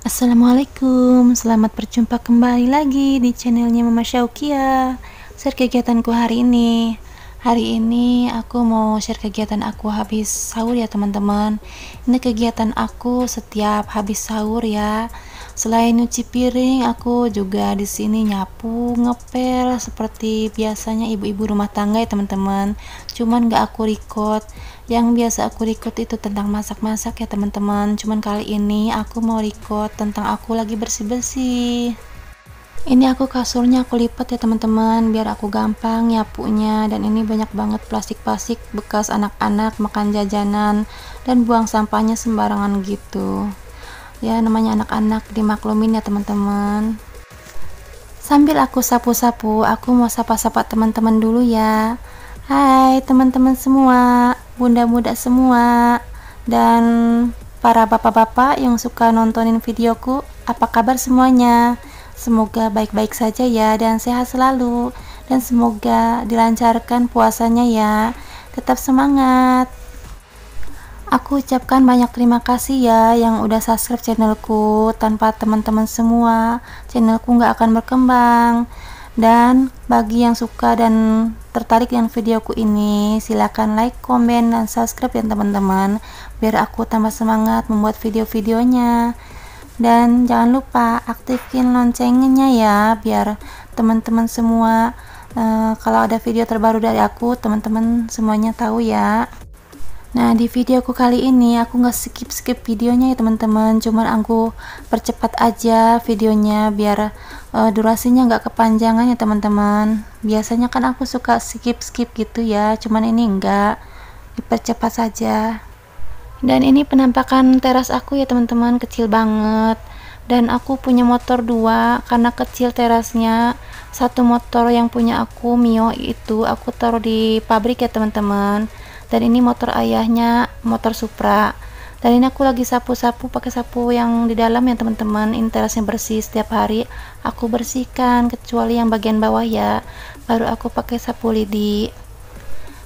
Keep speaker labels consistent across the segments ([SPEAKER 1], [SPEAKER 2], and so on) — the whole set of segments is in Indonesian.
[SPEAKER 1] Assalamualaikum, selamat berjumpa kembali lagi di channelnya Mama Syaukia. Share kegiatanku hari ini. Hari ini aku mau share kegiatan aku habis sahur ya teman-teman. Ini kegiatan aku setiap habis sahur ya. Selain nyuci piring, aku juga di sini nyapu, ngepel seperti biasanya ibu-ibu rumah tangga ya teman-teman. Cuman gak aku record. Yang biasa aku record itu tentang masak-masak ya teman-teman. Cuman kali ini aku mau record tentang aku lagi bersih-bersih. Ini aku kasurnya aku lipat ya teman-teman biar aku gampang nyapunya. Dan ini banyak banget plastik-plastik bekas anak-anak makan jajanan dan buang sampahnya sembarangan gitu. Ya namanya anak-anak, dimaklumin ya teman-teman. Sambil aku sapu-sapu, aku mau sapa-sapa teman-teman dulu ya. Hai teman-teman semua, bunda muda semua, dan para bapak-bapak yang suka nontonin videoku, apa kabar semuanya? Semoga baik-baik saja ya dan sehat selalu, dan semoga dilancarkan puasanya ya. Tetap semangat. Aku ucapkan banyak terima kasih ya yang udah subscribe channelku. Tanpa teman-teman semua, channelku nggak akan berkembang. Dan bagi yang suka dan tertarik dengan videoku ini, silakan like, komen, dan subscribe ya teman-teman, biar aku tambah semangat membuat video-videonya. Dan jangan lupa aktifin loncengnya ya, biar teman-teman semua kalau ada video terbaru dari aku, teman-teman semuanya tahu ya. Nah, di videoku kali ini aku nggak skip videonya ya teman-teman, cuman aku percepat aja videonya biar durasinya nggak kepanjangan ya teman-teman. Biasanya kan aku suka skip gitu ya, cuman ini enggak, dipercepat saja. Dan ini penampakan teras aku ya teman-teman, kecil banget. Dan aku punya motor dua karena kecil terasnya. Satu motor yang punya aku Mio itu aku taruh di pabrik ya teman-teman. Dan ini motor ayahnya, motor Supra. Dan ini aku lagi sapu-sapu pakai sapu yang di dalam ya teman-teman. Ini terasnya bersih, setiap hari aku bersihkan kecuali yang bagian bawah ya, baru aku pakai sapu lidi.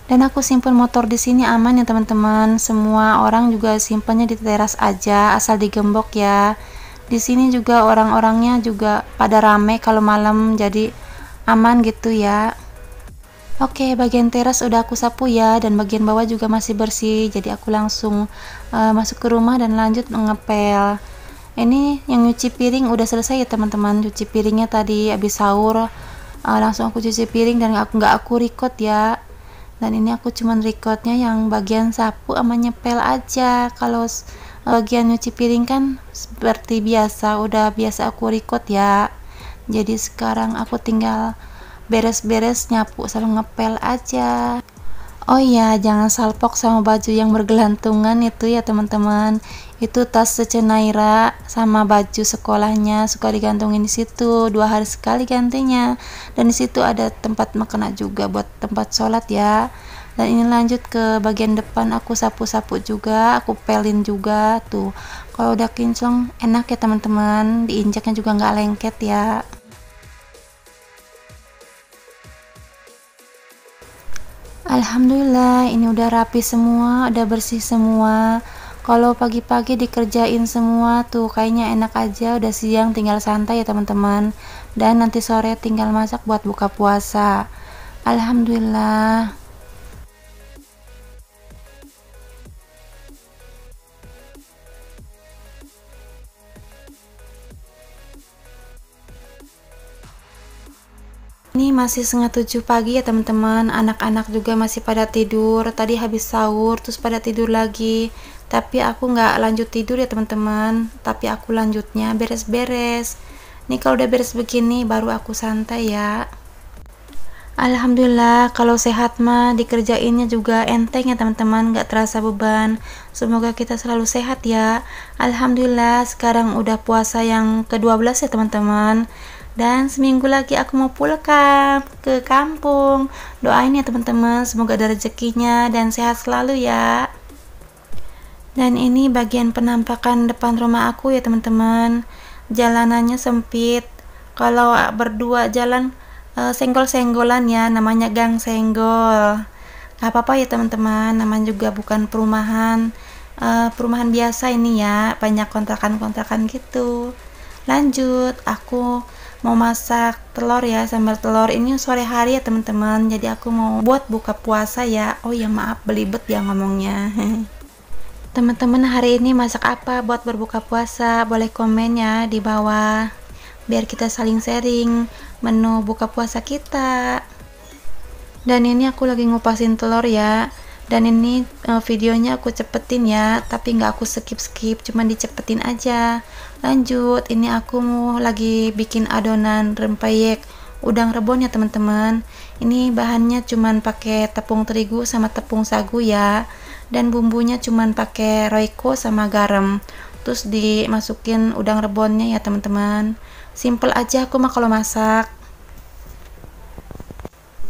[SPEAKER 1] Dan aku simpen motor di sini aman ya teman-teman. Semua orang juga simpennya di teras aja, asal digembok ya. Di sini juga orang-orangnya juga pada rame kalau malam, jadi aman gitu ya. Oke, bagian teras udah aku sapu ya, dan bagian bawah juga masih bersih. Jadi aku langsung masuk ke rumah dan lanjut ngepel. Ini yang nyuci piring udah selesai ya teman-teman. Cuci piringnya tadi habis sahur, langsung aku cuci piring dan nggak aku record ya. Dan ini aku cuman recordnya yang bagian sapu sama nyepel aja. Kalau bagian nyuci piring kan seperti biasa, udah biasa aku record ya. Jadi sekarang aku tinggal beres-beres nyapu sama ngepel aja. Oh iya, jangan salpok sama baju yang bergelantungan itu ya teman-teman. Itu tas secenaira sama baju sekolahnya suka digantungin di situ, 2 hari sekali gantinya. Dan di situ ada tempat mekena juga buat tempat sholat ya. Dan ini lanjut ke bagian depan, aku sapu-sapu juga, aku pelin juga tuh. Kalau udah kinclong enak ya teman-teman, diinjaknya juga nggak lengket ya. Alhamdulillah ini udah rapi semua, udah bersih semua. Kalau pagi-pagi dikerjain semua tuh kayaknya enak aja, udah siang tinggal santai ya teman-teman. Dan nanti sore tinggal masak buat buka puasa. Alhamdulillah. Ini masih setengah 7 pagi ya teman-teman. Anak-anak juga masih pada tidur. Tadi habis sahur terus pada tidur lagi. Tapi aku nggak lanjut tidur ya teman-teman. Tapi aku lanjutnya beres-beres. Nih kalau udah beres begini baru aku santai ya. Alhamdulillah kalau sehat mah dikerjainnya juga enteng ya teman-teman, nggak terasa beban. Semoga kita selalu sehat ya. Alhamdulillah sekarang udah puasa yang ke-12 ya teman-teman. Dan seminggu lagi aku mau pulang ke kampung. Doain ya teman-teman, semoga ada rezekinya dan sehat selalu ya. Dan ini bagian penampakan depan rumah aku ya teman-teman. Jalanannya sempit. Kalau berdua jalan senggol-senggolan ya, namanya gang senggol. Gak apa-apa ya teman-teman, namanya juga bukan perumahan. perumahan biasa ini ya, banyak kontrakan-kontrakan gitu. Lanjut, aku mau masak telur ya, sambal telur. Ini sore hari ya teman-teman, jadi aku mau buat buka puasa ya. Oh ya maaf, belibet ya ngomongnya. Teman-teman hari ini masak apa buat berbuka puasa? Boleh komen ya di bawah, biar kita saling sharing menu buka puasa kita. Dan ini aku lagi ngupasin telur ya, dan ini videonya aku cepetin ya, tapi nggak aku skip, cuman dicepetin aja. Lanjut, ini aku mau lagi bikin adonan rempeyek udang rebon ya teman-teman. Ini bahannya cuman pakai tepung terigu sama tepung sagu ya, dan bumbunya cuman pakai royco sama garam, terus dimasukin udang rebonnya ya teman-teman. Simple aja aku mah kalau masak.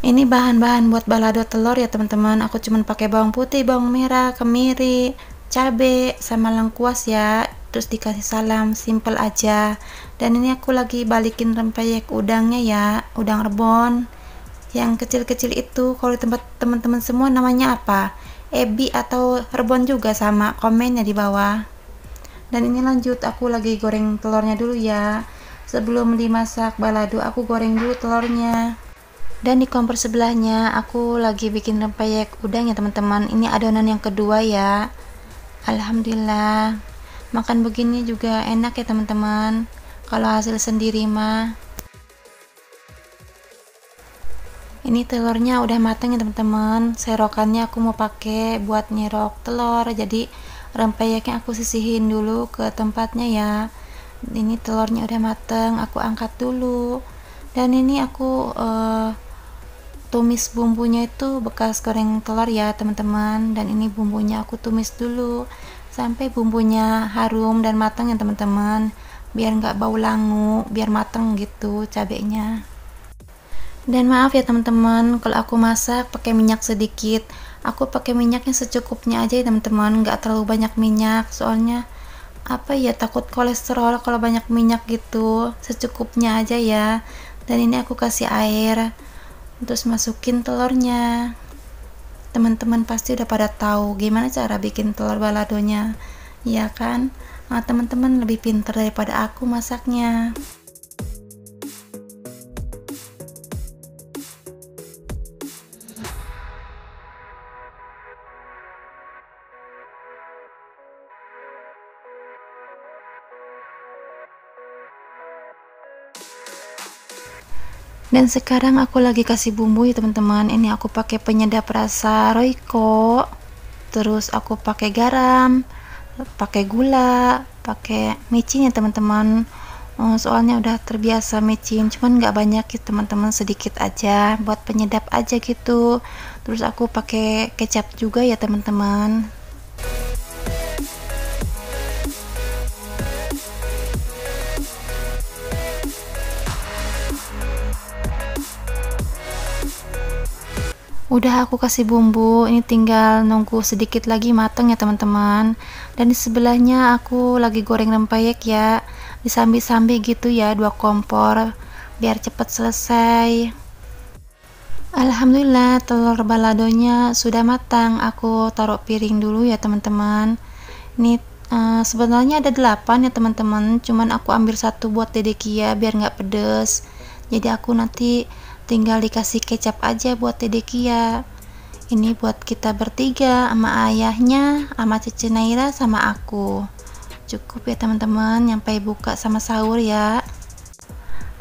[SPEAKER 1] Ini bahan-bahan buat balado telur ya teman-teman. Aku cuman pakai bawang putih, bawang merah, kemiri, cabe, sama lengkuas ya. Terus dikasih salam, simple aja. Dan ini aku lagi balikin rempeyek udangnya ya, udang rebon. Yang kecil-kecil itu kalau di tempat teman-teman semua namanya apa? Ebi atau rebon juga sama, komennya di bawah. Dan ini lanjut, aku lagi goreng telurnya dulu ya. Sebelum dimasak balado, aku goreng dulu telurnya. Dan di kompor sebelahnya aku lagi bikin rempeyek udang ya teman-teman. Ini adonan yang kedua ya. Alhamdulillah, makan begini juga enak ya teman-teman, kalau hasil sendiri mah. Ini telurnya udah matang ya teman-teman. Serokannya aku mau pakai buat nyerok telur, jadi rempeyeknya aku sisihin dulu ke tempatnya ya. Ini telurnya udah matang, aku angkat dulu. Dan ini aku tumis bumbunya itu bekas goreng telur ya teman-teman. Dan ini bumbunya aku tumis dulu sampai bumbunya harum dan matang ya teman-teman, biar nggak bau langu, biar matang gitu cabenya. Dan maaf ya teman-teman kalau aku masak pakai minyak sedikit, aku pakai minyaknya secukupnya aja ya teman-teman, nggak terlalu banyak minyak, soalnya apa ya, takut kolesterol kalau banyak minyak gitu. Secukupnya aja ya. Dan ini aku kasih air, terus masukin telurnya. Teman-teman pasti udah pada tahu gimana cara bikin telur baladonya ya kan. Nah, teman-teman lebih pintar daripada aku masaknya. Dan sekarang aku lagi kasih bumbu ya teman-teman. Ini aku pakai penyedap rasa royco, terus aku pakai garam, pakai gula, pakai micin ya teman-teman. Soalnya udah terbiasa micin, cuman nggak banyak ya teman-teman, sedikit aja buat penyedap aja gitu. Terus aku pakai kecap juga ya teman-teman. Udah aku kasih bumbu, ini tinggal nunggu sedikit lagi mateng ya teman-teman. Dan di sebelahnya aku lagi goreng rempeyek ya, disambi-sambi gitu ya, dua kompor biar cepet selesai. Alhamdulillah telur baladonya sudah matang. Aku taruh piring dulu ya teman-teman. Ini sebenarnya ada 8 ya teman-teman, cuman aku ambil satu buat Dede Kia biar nggak pedes. Jadi aku nanti tinggal dikasih kecap aja buat Dede Kia. Ini buat kita bertiga sama ayahnya, sama Cece Naira, sama aku. Cukup ya teman-teman, nyampe buka sama sahur ya.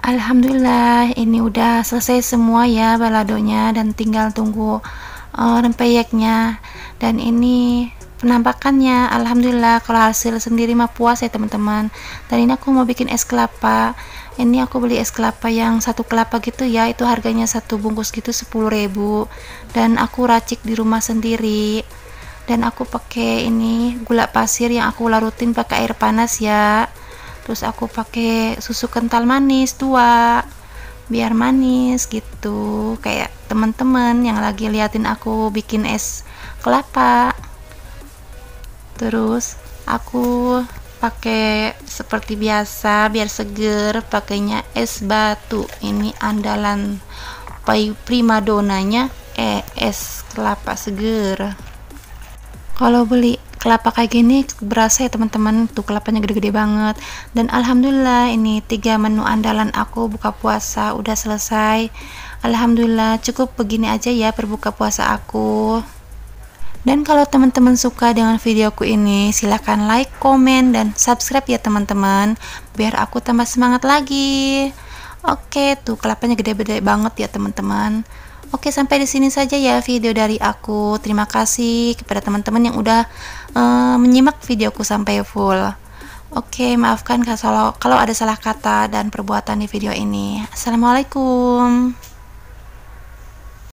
[SPEAKER 1] Alhamdulillah ini udah selesai semua ya baladonya, dan tinggal tunggu rempeyeknya. Dan ini penampakannya. Alhamdulillah kalau hasil sendiri mah puas ya teman-teman. Dan ini aku mau bikin es kelapa. Ini aku beli es kelapa yang satu kelapa gitu ya, itu harganya satu bungkus gitu 10.000, dan aku racik di rumah sendiri. Dan aku pakai ini gula pasir yang aku larutin pakai air panas ya. Terus aku pakai susu kental manis 2 biar manis gitu, kayak teman-teman yang lagi liatin aku bikin es kelapa. Terus aku pakai seperti biasa biar seger, pakainya es batu. Ini andalan primadonanya es kelapa seger. Kalau beli kelapa kayak gini berasa ya teman-teman, tuh kelapanya gede-gede banget. Dan alhamdulillah ini 3 menu andalan aku buka puasa udah selesai. Alhamdulillah cukup begini aja ya berbuka puasa aku. Dan kalau teman-teman suka dengan videoku ini, silahkan like, komen, dan subscribe ya teman-teman, biar aku tambah semangat lagi. Oke, tuh kelapanya gede-gede banget ya teman-teman. Oke, sampai di sini saja ya video dari aku. Terima kasih kepada teman-teman yang udah menyimak videoku sampai full. Oke, maafkan kalau ada salah kata dan perbuatan di video ini. Assalamualaikum.